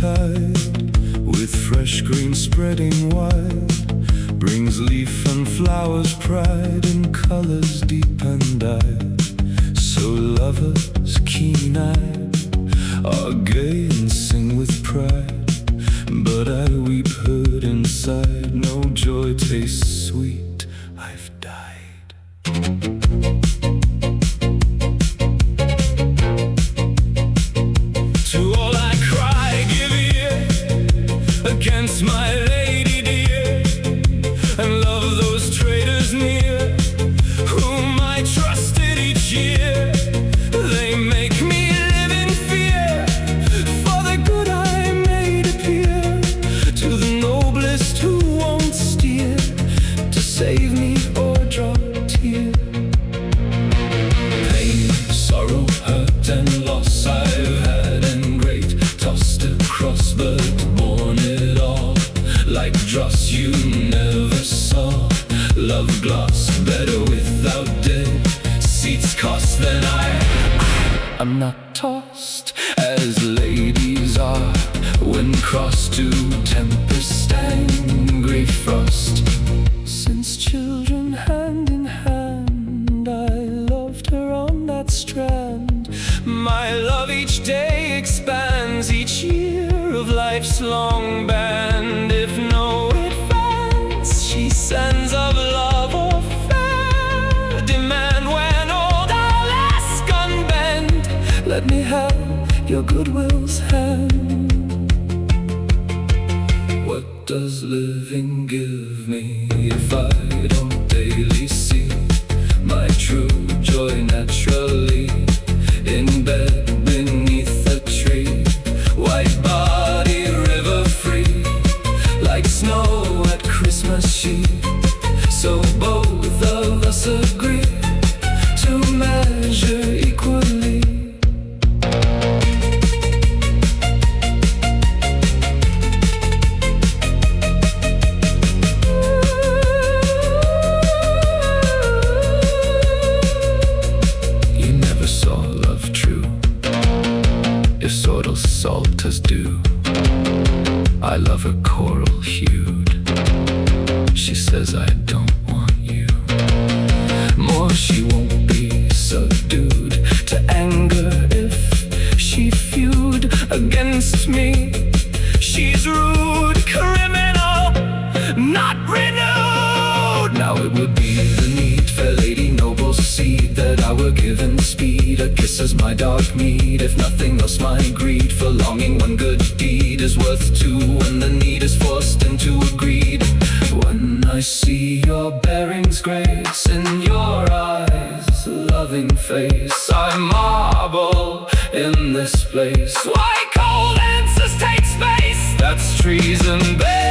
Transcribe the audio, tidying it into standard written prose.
Eastertide, with fresh green spreading wide, brings leaf and flowers pride in colors deep and dyed. So lovers keen-eyed are gay and sing with pride, but I weep hurt inside. No joy tastes sweet, I've died. To all I cry, give ear against my lady dear, and love those traitors near, whom I trusted each year. They make me live in fear, for the good I made appear, to the noblest who won't steer, to save me or draw a tear. Pain, sorrow, hurt and loss I've had and great, tossed across but borne it all, like dross you never saw. Love gloss, better without dead seats cost than I'm not tossed as ladies are when crossed to tempest, angry frost. Since children hand in hand I loved her on that strand, my love each day expands, each year of life's long band. If no advance she sends of love or fair demand, when old I'll ask unbend, let me have your goodwill's hand. What does living give me if I don't daily see my true joy naturally in bed beneath a tree, white body river free, like snow at Christmas Eve? So both of us agree to measure equally. You never saw love true, if sword or salt as dew. I love her coral hued, she says I don't want you. More she won't be subdued to anger if she feud against me. She's rude, criminal, not renewed. Now it would be the need, fair lady, noble seed, that I were given speed. A kiss as my dark meed, if nothing else my greed for longing one good deed is worth two, when the need is forced into a greed. When I see your bearings grace in your eyes, loving face, I marvel in this place. Why cold answers take space? That's treason, babe.